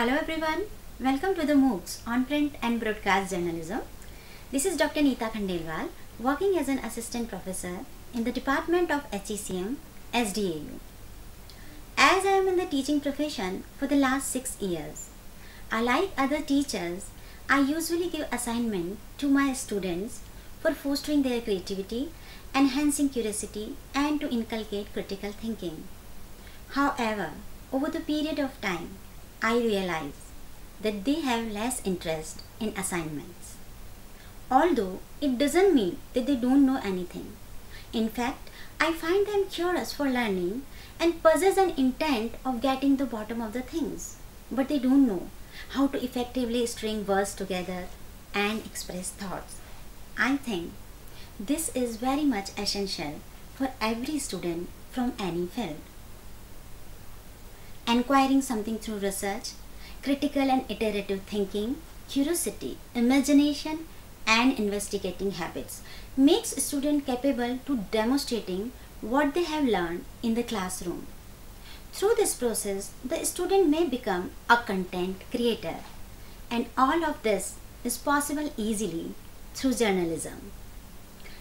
Hello everyone, welcome to the MOOCs on Print and Broadcast Journalism. This is Dr. Neeta Khandelwal, working as an assistant professor in the Department of HECM, SDAU. As I am in the teaching profession for the last 6 years, like other teachers, I usually give assignment to my students for fostering their creativity, enhancing curiosity, and to inculcate critical thinking. However, over the period of time, I realize that they have less interest in assignments. Although it doesn't mean that they don't know anything. In fact, I find them curious for learning and possess an intent of getting the bottom of the things. But they don't know how to effectively string words together and express thoughts. I think this is very much essential for every student from any field. Acquiring something through research, critical and iterative thinking, curiosity, imagination, and investigating habits makes a student capable to demonstrating what they have learned in the classroom. Through this process, the student may become a content creator, and all of this is possible easily through journalism.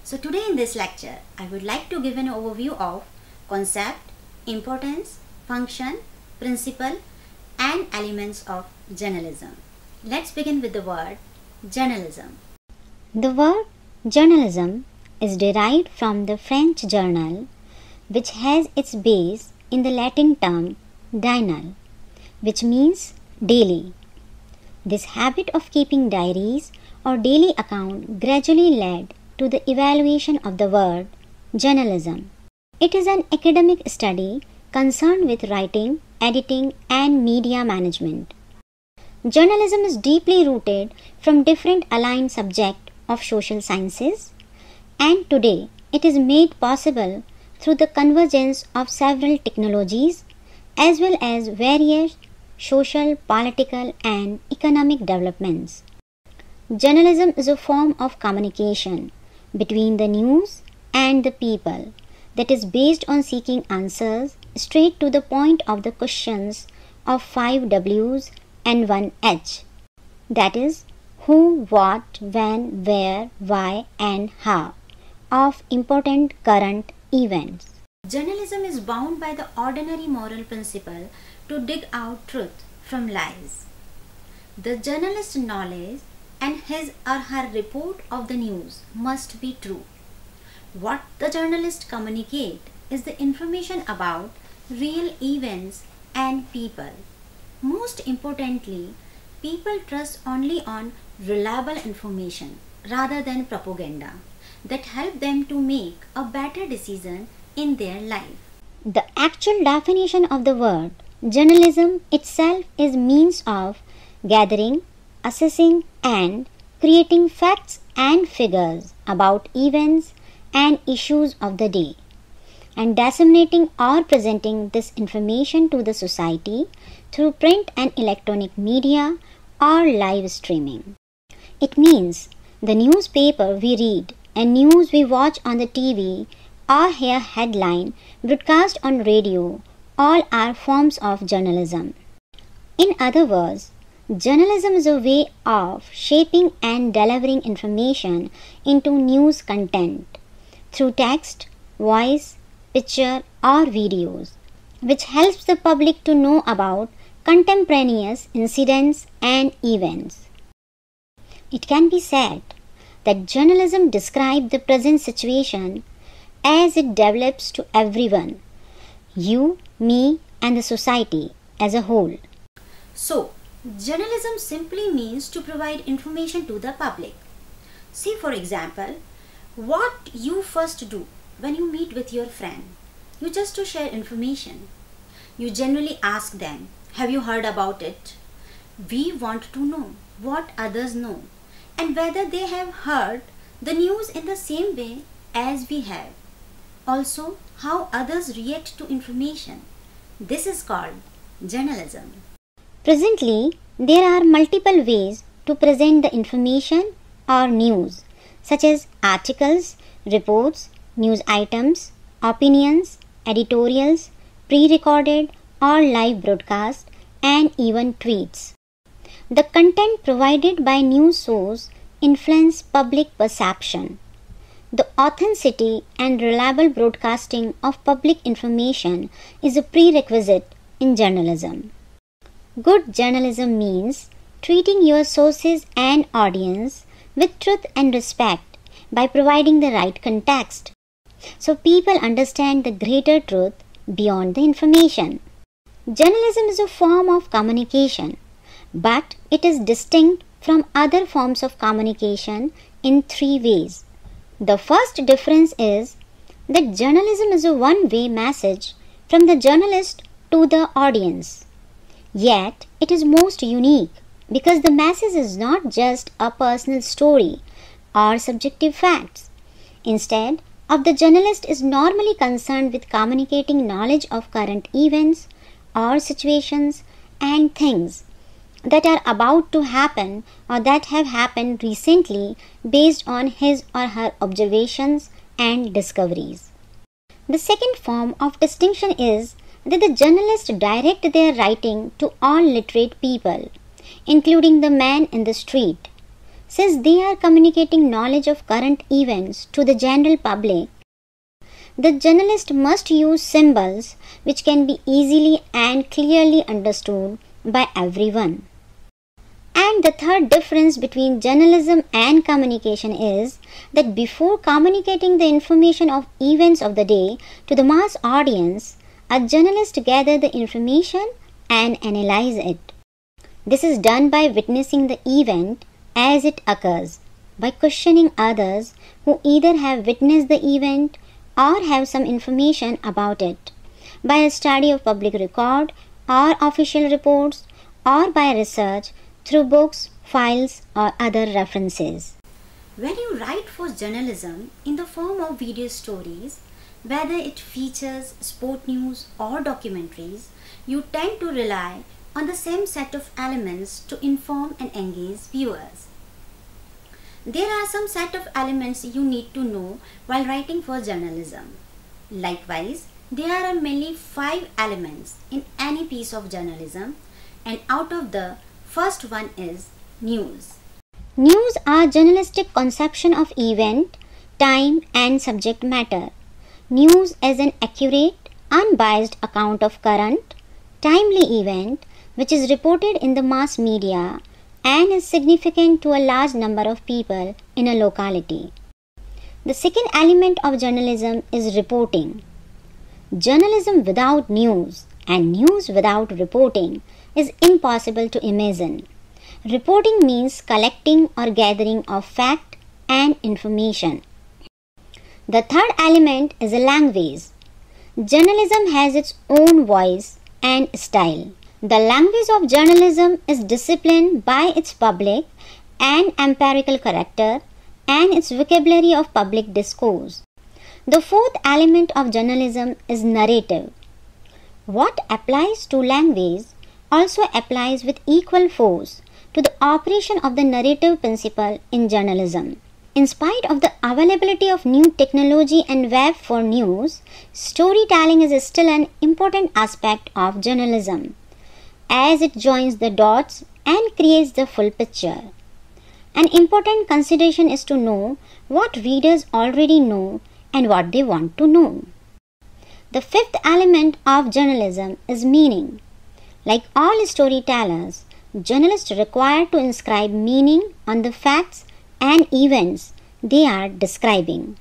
So today in this lecture, I would like to give an overview of concept, importance, function, principle, and elements of journalism. Let's begin with the word journalism. The word journalism is derived from the French journal, which has its base in the Latin term diurnal, which means daily. This habit of keeping diaries or daily account gradually led to the evaluation of the word journalism. It is an academic study concerned with writing, editing, and media management. Journalism is deeply rooted from different aligned subjects of social sciences, and today it is made possible through the convergence of several technologies as well as various social, political, and economic developments. Journalism is a form of communication between the news and the people that is based on seeking answers straight to the point of the questions of 5 W's and 1 H. That is, who, what, when, where, why, and how of important current events. Journalism is bound by the ordinary moral principle to dig out truth from lies. The journalist's knowledge and his or her report of the news must be true. What the journalist communicate is the information about real events and people. Most importantly, people trust only on reliable information rather than propaganda that help them to make a better decision in their life. The actual definition of the word journalism itself is means of gathering, assessing, and creating facts and figures about events and issues of the day, and disseminating or presenting this information to the society through print and electronic media or live streaming. It means the newspaper we read and news we watch on the TV or hear headline broadcast on radio all are forms of journalism. In other words, journalism is a way of shaping and delivering information into news content through text, voice, picture, or videos, which helps the public to know about contemporaneous incidents and events. It can be said that journalism describes the present situation as it develops to everyone, you, me, and the society as a whole. So, journalism simply means to provide information to the public. See, for example, what you first do when you meet with your friend. You just to share information. You generally ask them, have you heard about it? We want to know what others know and whether they have heard the news in the same way as we have. Also, how others react to information. This is called journalism. Presently, there are multiple ways to present the information or news, such as articles, reports, news items, opinions, editorials, pre-recorded or live broadcast, and even tweets. The content provided by news source influence public perception. The authenticity and reliable broadcasting of public information is a prerequisite in journalism. Good journalism means treating your sources and audience with truth and respect by providing the right context, so people understand the greater truth beyond the information. Journalism is a form of communication, but it is distinct from other forms of communication in three ways. The first difference is that journalism is a one-way message from the journalist to the audience. Yet, it is most unique because the message is not just a personal story or subjective facts. Instead, the journalist is normally concerned with communicating knowledge of current events or situations and things that are about to happen or that have happened recently based on his or her observations and discoveries. The second form of distinction is that the journalists direct their writing to all literate people, including the man in the street. Since they are communicating knowledge of current events to the general public, the journalist must use symbols which can be easily and clearly understood by everyone. And the third difference between journalism and communication is that before communicating the information of events of the day to the mass audience, a journalist gathers the information and analyzes it. This is done by witnessing the event as it occurs, by questioning others who either have witnessed the event or have some information about it, by a study of public record or official reports, or by research through books, files, or other references. When you write for journalism in the form of video stories, whether it features sport news or documentaries, you tend to rely on the same set of elements to inform and engage viewers. There are some set of elements you need to know while writing for journalism. Likewise, there are mainly 5 elements in any piece of journalism, and out of the first one is news. News are journalistic conception of event, time and subject matter. News as an accurate, unbiased account of current, timely event which is reported in the mass media and is significant to a large number of people in a locality. The second element of journalism is reporting. Journalism without news and news without reporting is impossible to imagine. Reporting means collecting or gathering of fact and information. The third element is a language. Journalism has its own voice and style. The language of journalism is disciplined by its public and empirical character and its vocabulary of public discourse. The fourth element of journalism is narrative. What applies to language also applies with equal force to the operation of the narrative principle in journalism. In spite of the availability of new technology and web for news, storytelling is still an important aspect of journalism, as it joins the dots and creates the full picture. An important consideration is to know what readers already know and what they want to know. The fifth element of journalism is meaning. Like all storytellers, journalists require to inscribe meaning on the facts and events they are describing.